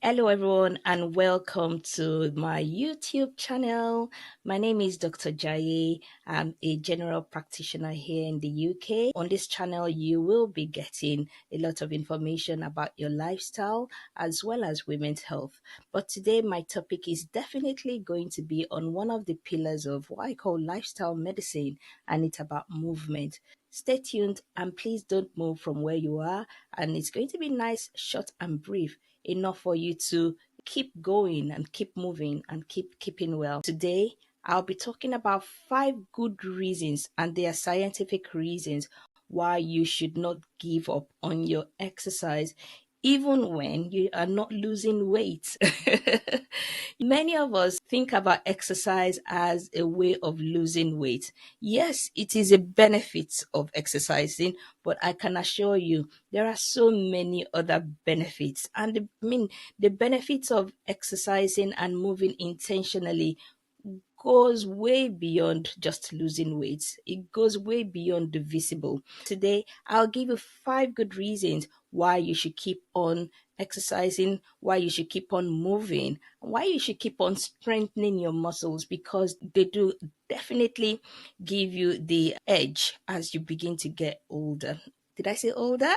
Hello, everyone, and welcome to my YouTube channel. My name is Dr. Jaye. I'm a general practitioner here in the UK. On this channel, you will be getting a lot of information about your lifestyle as well as women's health. But today, my topic is definitely going to be on one of the pillars of what I call lifestyle medicine, and it's about movement. Stay tuned and please don't move from where you are. And it's going to be nice, short, and brief, enough for you to keep going and keep moving and keep keeping well. Today, I'll be talking about 5 good reasons, and they are scientific reasons why you should not give up on your exercise even when you are not losing weight. Many of us think about exercise as a way of losing weight. Yes, it is a benefit of exercising, but I can assure you there are so many other benefits. And the benefits of exercising and moving intentionally goes way beyond just losing weight. It goes way beyond the visible. Today, I'll give you 5 good reasons why you should keep on exercising, why you should keep on moving, why you should keep on strengthening your muscles, because they do definitely give you the edge as you begin to get older. Did I say older?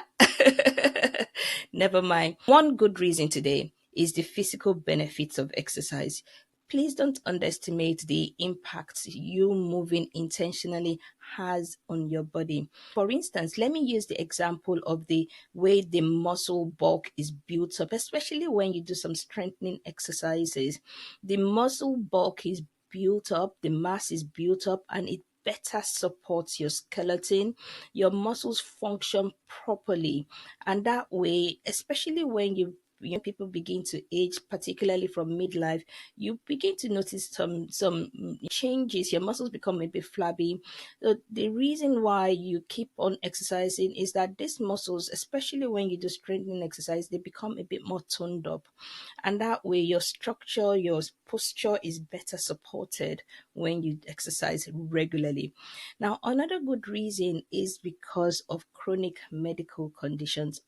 Never mind. One good reason today is the physical benefits of exercise. Please don't underestimate the impact you moving intentionally has on your body. For instance, let me use the example of the way the muscle bulk is built up, especially when you do some strengthening exercises. The muscle bulk is built up, the mass is built up, and it better supports your skeleton. Your muscles function properly, and that way, especially when people begin to age, particularly from midlife, you begin to notice some changes. Your muscles become a bit flabby. So the reason why you keep on exercising is that these muscles, especially when you do strengthening exercise, they become a bit more toned up, and that way your structure, your posture is better supported when you exercise regularly. Now, another good reason is because of chronic medical conditions.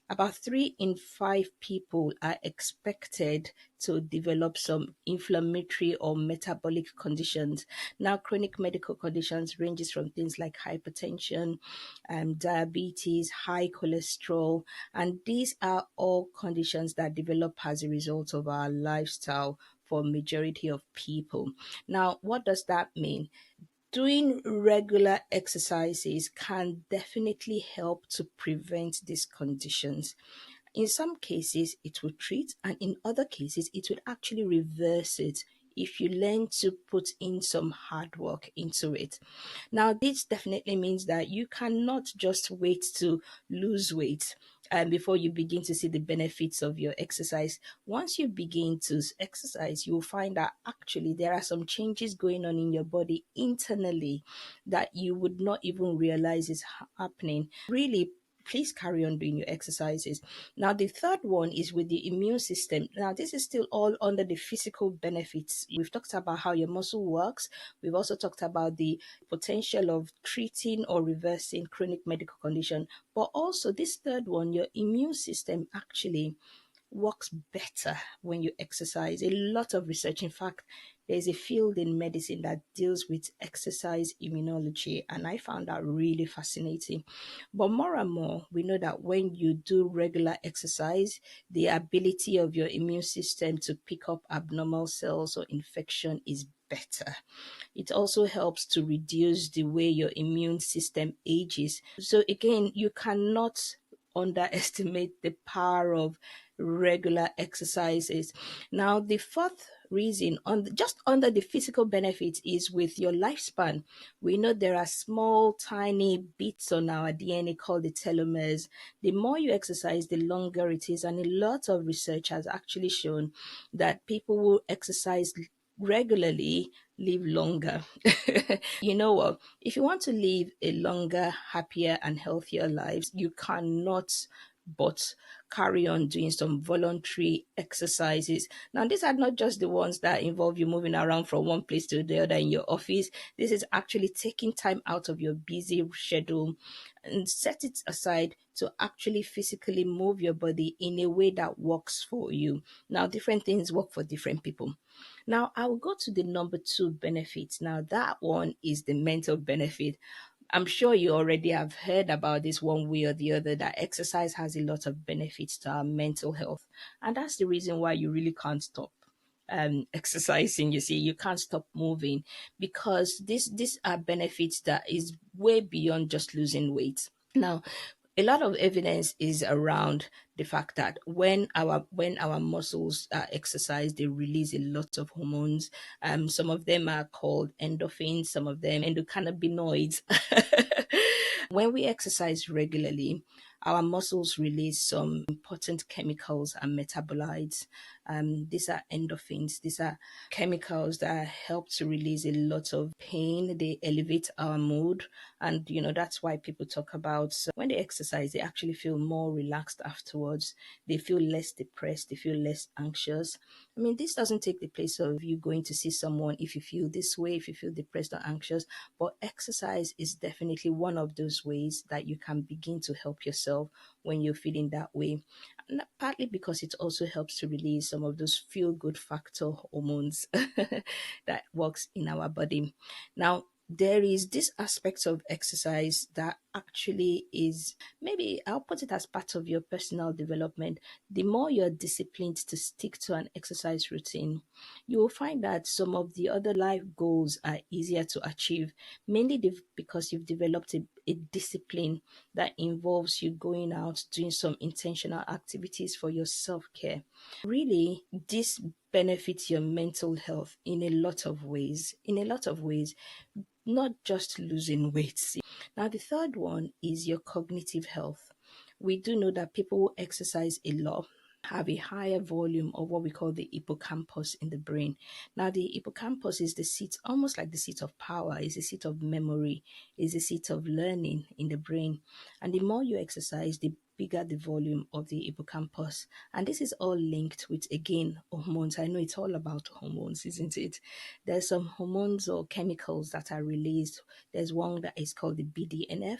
About 3 in 5 people are expected to develop some inflammatory or metabolic conditions. Now, chronic medical conditions ranges from things like hypertension, diabetes, high cholesterol, and these are all conditions that develop as a result of our lifestyle for majority of people. Now, what does that mean? Doing regular exercises can definitely help to prevent these conditions. In some cases, it will treat, and in other cases, it will actually reverse it if you learn to put in some hard work into it. Now, this definitely means that you cannot just wait to lose weight before you begin to see the benefits of your exercise. Once you begin to exercise, you'll find that actually there are some changes going on in your body internally that you would not even realize is happening. Really, please carry on doing your exercises. Now, the third one is with the immune system. Now, this is still all under the physical benefits. We've talked about how your muscle works. We've also talked about the potential of treating or reversing chronic medical condition. But also this third one, your immune system actually works better when you exercise. A lot of research, in fact, there's a field in medicine that deals with exercise immunology, and I found that really fascinating. But more and more, we know that when you do regular exercise, the ability of your immune system to pick up abnormal cells or infection is better. It also helps to reduce the way your immune system ages. So again, you cannot underestimate the power of regular exercises. Now, the fourth reason just under the physical benefits is with your lifespan. We know there are small, tiny bits on our DNA called the telomeres. The more you exercise, the longer it is, and a lot of research has actually shown that people who exercise regularly live longer. You know what? If you want to live a longer, happier, and healthier life, you cannot but carry on doing some voluntary exercises. Now, these are not just the ones that involve you moving around from one place to the other in your office. This is actually taking time out of your busy schedule and set it aside to actually physically move your body in a way that works for you. Now, different things work for different people. Now, I will go to the number two benefit. Now, that one is the mental benefit. I'm sure you already have heard about this one way or the other, that exercise has a lot of benefits to our mental health. And that's the reason why you really can't stop exercising. You see, you can't stop moving, because these are benefits that is way beyond just losing weight. Now, a lot of evidence is around the fact that when our muscles are exercised, they release a lot of hormones. Some of them are called endorphins, some of them endocannabinoids. When we exercise regularly, our muscles release some important chemicals and metabolites. These are endorphins. These are chemicals that help to release a lot of pain. They elevate our mood. And, that's why people talk about, so when they exercise, they actually feel more relaxed afterwards. They feel less depressed. They feel less anxious. I mean, this doesn't take the place of you going to see someone if you feel this way, if you feel depressed or anxious. But exercise is definitely one of those ways that you can begin to help yourself when you're feeling that way. And partly because it also helps to release some of those feel good factor hormones that works in our body. Now, there is this aspect of exercise that actually is, maybe I'll put it as part of your personal development. The more you're disciplined to stick to an exercise routine, you will find that some of the other life goals are easier to achieve, mainly because you've developed a discipline that involves you going out, doing some intentional activities for your self-care. Really, this benefits your mental health in a lot of ways. In a lot of ways, not just losing weight. Now, the third one is your cognitive health. We do know that people who exercise a lot have a higher volume of what we call the hippocampus in the brain. Now, the hippocampus is the seat, almost like the seat of power, is the seat of memory, is the seat of learning in the brain. And the more you exercise, the bigger the volume of the hippocampus. And this is all linked with, again, hormones. I know it's all about hormones, isn't it? There's some hormones or chemicals that are released. There's one that is called the BDNF,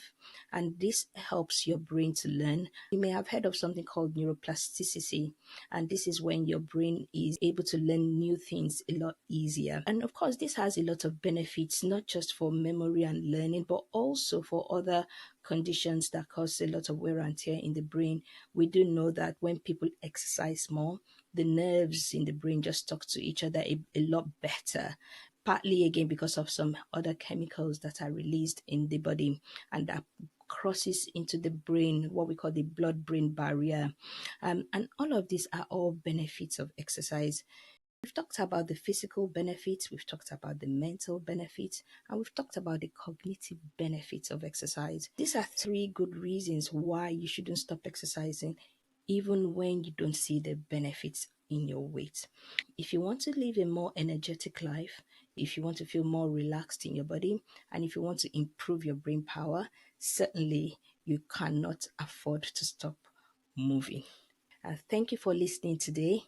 and this helps your brain to learn. You may have heard of something called neuroplasticity, and this is when your brain is able to learn new things a lot easier. And of course, this has a lot of benefits, not just for memory and learning, but also for other conditions that cause a lot of wear and tear in the brain. We do know that when people exercise more, the nerves in the brain just talk to each other a lot better, partly again because of some other chemicals that are released in the body and that crosses into the brain, what we call the blood-brain barrier. And all of these are all benefits of exercise. We've talked about the physical benefits, we've talked about the mental benefits, and we've talked about the cognitive benefits of exercise. These are three good reasons why you shouldn't stop exercising, even when you don't see the benefits in your weight. If you want to live a more energetic life, if you want to feel more relaxed in your body, and if you want to improve your brain power, certainly you cannot afford to stop moving. Thank you for listening today.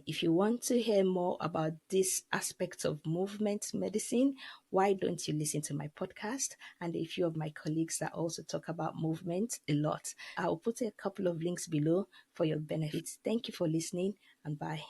If you want to hear more about this aspect of movement medicine, why don't you listen to my podcast and a few of my colleagues that also talk about movement a lot. I'll put a couple of links below for your benefits. Thank you for listening, and bye.